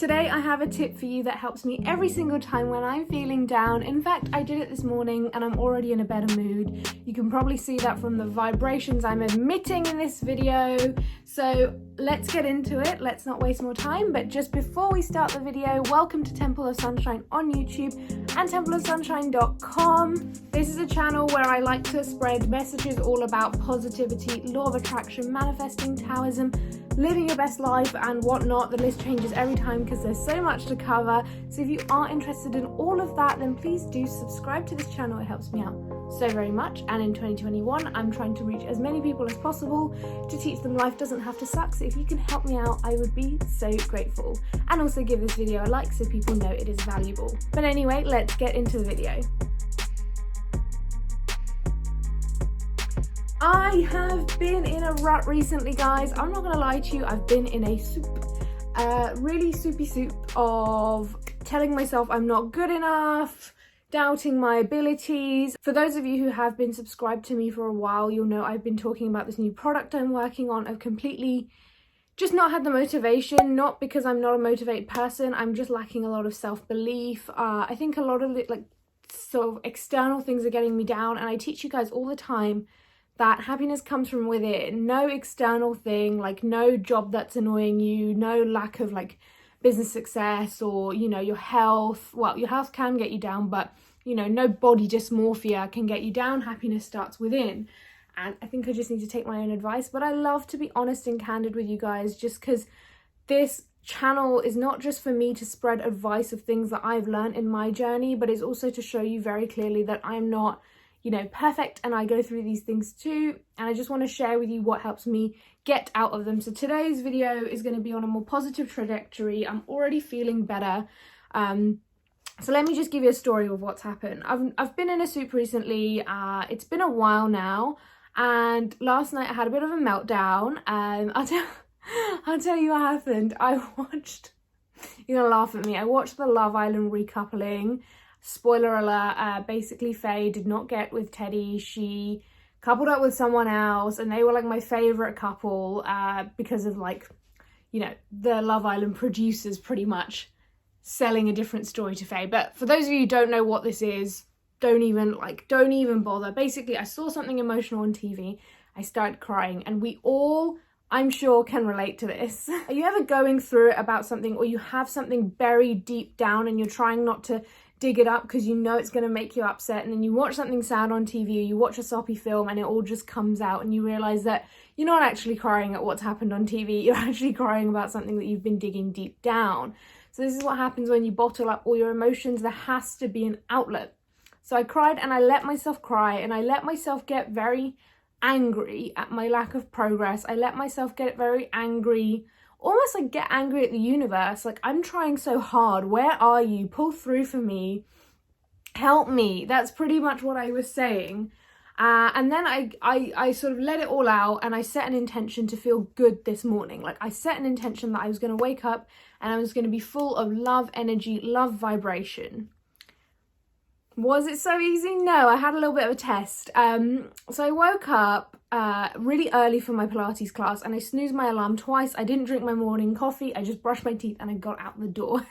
Today I have a tip for you that helps me every single time when I'm feeling down. In fact, I did it this morning and I'm already in a better mood. You can probably see that from the vibrations I'm emitting in this video. So let's get into it. Let's not waste more time. But just before we start the video, welcome to Temple of Sunshine on YouTube and templeofsunshine.com. This is a channel where I like to spread messages all about positivity, law of attraction, manifesting, Taoism, living your best life and whatnot. The list changes every time because there's so much to cover. So if you are interested in all of that, then please do subscribe to this channel. It helps me out so very much. And in 2021, I'm trying to reach as many people as possible to teach them life doesn't have to suck. So if you can help me out, I would be so grateful. And also give this video a like so people know it is valuable. But anyway, let's get into the video. I have been in a rut recently, guys. I'm not gonna lie to you, I've been in a really soupy soup of telling myself I'm not good enough, doubting my abilities. For those of you who have been subscribed to me for a while, you'll know I've been talking about this new product I'm working on. I've completely just not had the motivation, not because I'm not a motivated person, I'm just lacking a lot of self-belief. I think a lot of it, like, sort of external things are getting me down, and I teach you guys all the time that happiness comes from within. No external thing, like no job that's annoying you, no lack of like business success or, you know, your health. Well, your health can get you down, but, you know, no body dysmorphia can get you down. Happiness starts within. And I think I just need to take my own advice. But I love to be honest and candid with you guys, just because this channel is not just for me to spread advice of things that I've learned in my journey, but it's also to show you very clearly that I'm not, you know, perfect, and I go through these things too, and I just want to share with you what helps me get out of them. So today's video is going to be on a more positive trajectory. I'm already feeling better. So let me just give you a story of what's happened. I've been in a soup recently. It's been a while now, and last night I had a bit of a meltdown. I'll tell you what happened. I watched, you're gonna laugh at me, I watched the Love Island recoupling. Spoiler alert, basically Faye did not get with Teddy. She coupled up with someone else, and they were like my favourite couple because of, like, you know, the Love Island producers pretty much selling a different story to Faye. But for those of you who don't know what this is, don't even bother. Basically, I saw something emotional on TV, I started crying, and we all, I'm sure, can relate to this. Are you ever going through it about something, or you have something buried deep down and you're trying not to dig it up because you know it's going to make you upset, and then you watch something sad on TV, or you watch a soppy film and it all just comes out, and you realize that you're not actually crying at what's happened on TV, you're actually crying about something that you've been digging deep down. So this is what happens when you bottle up all your emotions. There has to be an outlet. So I cried, and I let myself cry, and I let myself get very angry at my lack of progress. I let myself get very angry, almost like get angry at the universe. Like, I'm trying so hard. Where are you? Pull through for me. Help me. That's pretty much what I was saying. And then I sort of let it all out, and I set an intention to feel good this morning. Like, I set an intention that I was going to wake up and I was going to be full of love energy, love vibration. Was it so easy? No, I had a little bit of a test. So I woke up really early for my Pilates class, and I snoozed my alarm twice. I didn't drink my morning coffee. I just brushed my teeth and I got out the door.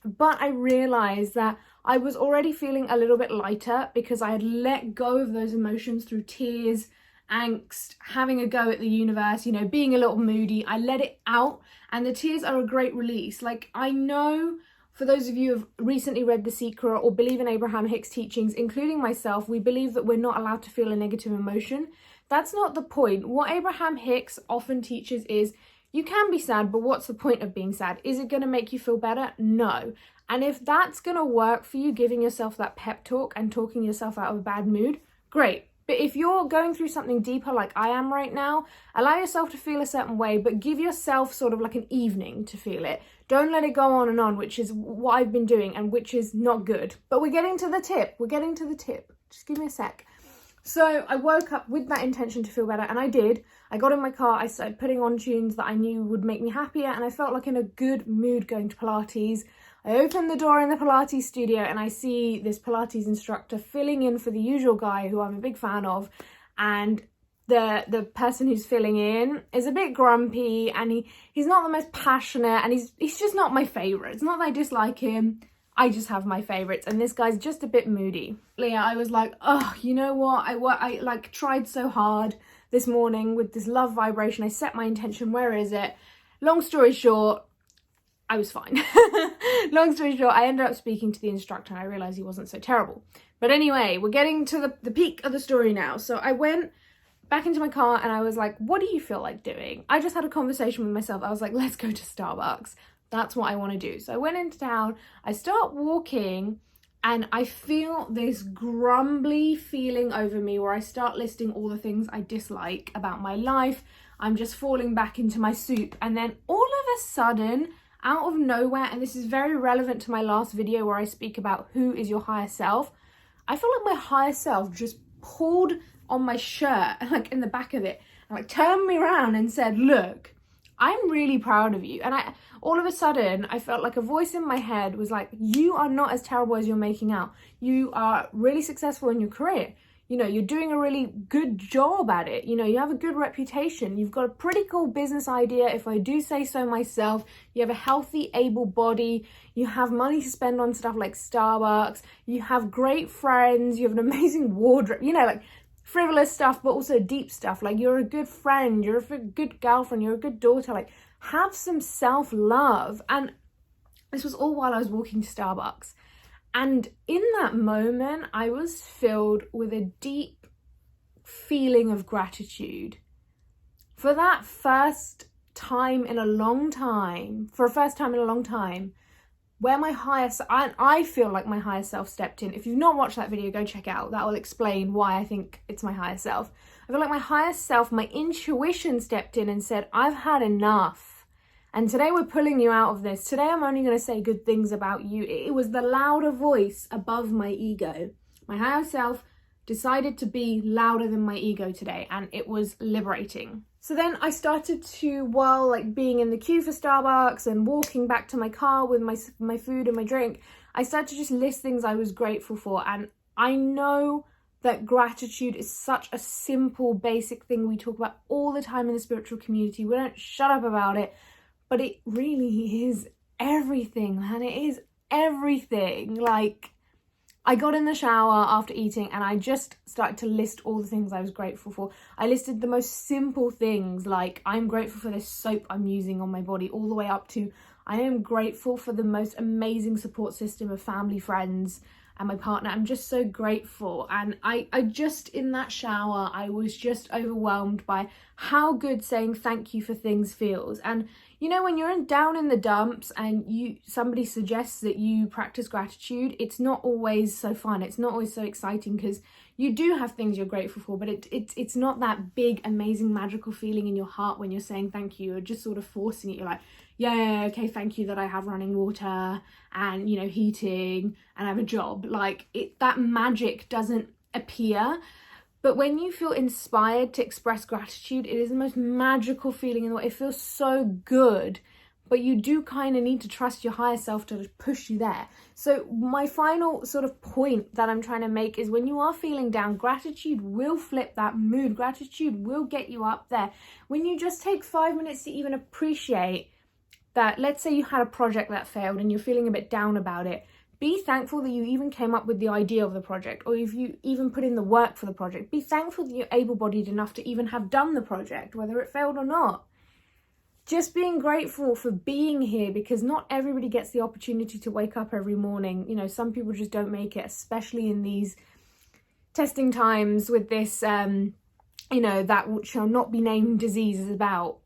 But I realized that I was already feeling a little bit lighter because I had let go of those emotions through tears, angst, having a go at the universe, you know, being a little moody. I let it out, and the tears are a great release. Like, I know, for those of you who have recently read The Secret or believe in Abraham Hicks' teachings, including myself, we believe that we're not allowed to feel a negative emotion. That's not the point. What Abraham Hicks often teaches is you can be sad, but what's the point of being sad? Is it going to make you feel better? No. And if that's going to work for you, giving yourself that pep talk and talking yourself out of a bad mood, great. But if you're going through something deeper like I am right now, allow yourself to feel a certain way, but give yourself sort of like an evening to feel it. Don't let it go on and on, which is what I've been doing and which is not good. But we're getting to the tip. Just give me a sec. So I woke up with that intention to feel better, and I did. I got in my car, I started putting on tunes that I knew would make me happier, and I felt like in a good mood going to Pilates. I open the door in the Pilates studio and I see this Pilates instructor filling in for the usual guy who I'm a big fan of, and the person who's filling in is a bit grumpy, and he's not the most passionate, and he's just not my favorite. It's not that I dislike him, I just have my favorites, and this guy's just a bit moody. Yeah, I was like, oh, you know what, I like tried so hard this morning with this love vibration. I set my intention, where is it? Long story short, I was fine. Long story short, I ended up speaking to the instructor and I realized he wasn't so terrible. But anyway, we're getting to the peak of the story now. So I went back into my car and I was like, what do you feel like doing? I just had a conversation with myself. I was like, let's go to Starbucks. That's what I want to do. So I went into town, I start walking, and I feel this grumbly feeling over me where I start listing all the things I dislike about my life. I'm just falling back into my soup. And then all of a sudden, out of nowhere, and this is very relevant to my last video where I speak about who is your higher self, I feel like my higher self just pulled on my shirt, like in the back of it, and like turned me around and said, look, I'm really proud of you. And all of a sudden, I felt like a voice in my head was like, you are not as terrible as you're making out. You are really successful in your career. You know, you're doing a really good job at it. You know, you have a good reputation. You've got a pretty cool business idea, if I do say so myself. You have a healthy, able body. You have money to spend on stuff like Starbucks. You have great friends. You have an amazing wardrobe. You know, like frivolous stuff, but also deep stuff. Like, you're a good friend. You're a good girlfriend. You're a good daughter. Like, have some self-love. And this was all while I was walking to Starbucks. And in that moment, I was filled with a deep feeling of gratitude. For that first time in a long time, where my higher self, I feel like my higher self stepped in. If you've not watched that video, go check it out. That will explain why I think it's my higher self. I feel like my higher self, my intuition stepped in and said, I've had enough. And today we're pulling you out of this. Today I'm only going to say good things about you. It was the louder voice above my ego. My higher self decided to be louder than my ego today, and it was liberating. So then I started to, while like being in the queue for Starbucks and walking back to my car with my food and my drink, I started to just list things I was grateful for. And I know that gratitude is such a simple, basic thing we talk about all the time in the spiritual community. We don't shut up about it. But it really is everything, man. It is everything. Like, I got in the shower after eating and I just started to list all the things I was grateful for. I listed the most simple things, like I'm grateful for this soap I'm using on my body, all the way up to I am grateful for the most amazing support system of family, friends, and my partner. I'm just so grateful. And I just, in that shower, I was just overwhelmed by how good saying thank you for things feels. And you know, when you're down in the dumps and somebody suggests that you practice gratitude, it's not always so fun. It's not always so exciting, because you do have things you're grateful for, but it's not that big, amazing, magical feeling in your heart when you're saying thank you. You're just sort of forcing it. You're like, yeah, okay, thank you that I have running water and, you know, heating, and I have a job. Like, that magic doesn't appear. But when you feel inspired to express gratitude, it is the most magical feeling in the world. It feels so good, but you do kind of need to trust your higher self to push you there. So my final sort of point that I'm trying to make is, when you are feeling down, gratitude will flip that mood. Gratitude will get you up there. When you just take 5 minutes to even appreciate that, let's say you had a project that failed and you're feeling a bit down about it. Be thankful that you even came up with the idea of the project, or if you even put in the work for the project. Be thankful that you're able-bodied enough to even have done the project, whether it failed or not. Just being grateful for being here, because not everybody gets the opportunity to wake up every morning. You know, some people just don't make it, especially in these testing times with this, you know, that shall not be named disease is about.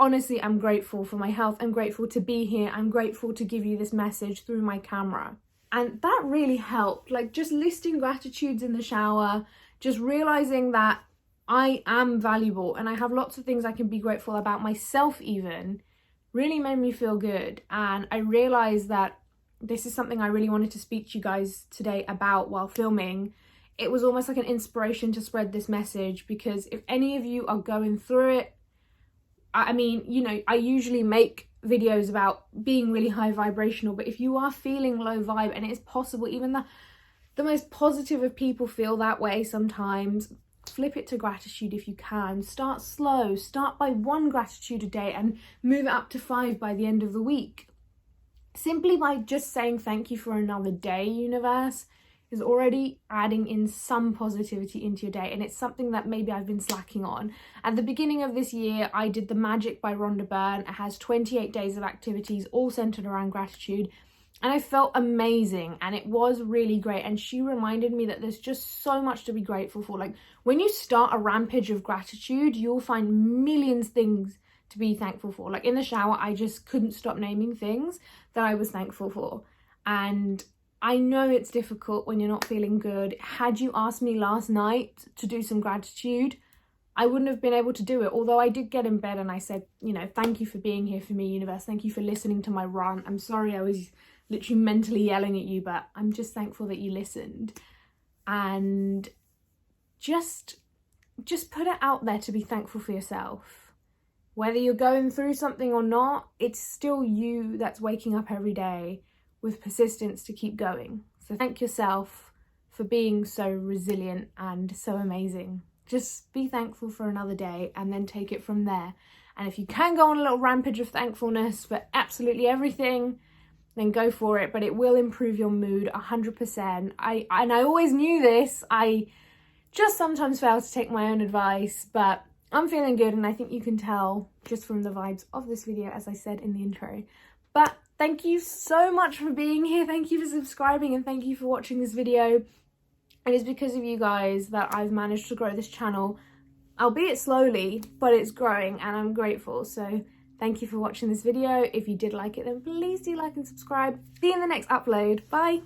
Honestly, I'm grateful for my health. I'm grateful to be here. I'm grateful to give you this message through my camera. And that really helped. Like, just listing gratitudes in the shower, just realizing that I am valuable and I have lots of things I can be grateful about myself even, really made me feel good. And I realized that this is something I really wanted to speak to you guys today about while filming. It was almost like an inspiration to spread this message, because if any of you are going through it, I mean, you know, I usually make videos about being really high vibrational, but if you are feeling low vibe, and it's possible, even the most positive of people feel that way sometimes, flip it to gratitude if you can. Start slow. Start by 1 gratitude a day and move it up to 5 by the end of the week. Simply by just saying thank you for another day, universe, is already adding in some positivity into your day, and it's something that maybe I've been slacking on. At the beginning of this year, I did The Magic by Rhonda Byrne. It has 28 days of activities all centered around gratitude, and I felt amazing, and it was really great. And she reminded me that there's just so much to be grateful for. Like, when you start a rampage of gratitude, you'll find millions things to be thankful for. Like, in the shower, I just couldn't stop naming things that I was thankful for. And I know it's difficult when you're not feeling good. Had you asked me last night to do some gratitude, I wouldn't have been able to do it. Although I did get in bed and I said, you know, thank you for being here for me, universe. Thank you for listening to my rant. I'm sorry I was literally mentally yelling at you, but I'm just thankful that you listened. And just put it out there to be thankful for yourself. Whether you're going through something or not, it's still you that's waking up every day with persistence to keep going. So thank yourself for being so resilient and so amazing. Just be thankful for another day and then take it from there. And if you can go on a little rampage of thankfulness for absolutely everything, then go for it. But it will improve your mood 100%. I always knew this. I just sometimes fail to take my own advice, but I'm feeling good, and I think you can tell just from the vibes of this video, as I said in the intro. But thank you so much for being here. Thank you for subscribing, and thank you for watching this video. It is because of you guys that I've managed to grow this channel, albeit slowly, but it's growing, and I'm grateful. So thank you for watching this video. If you did like it, then please do like and subscribe. See you in the next upload. Bye.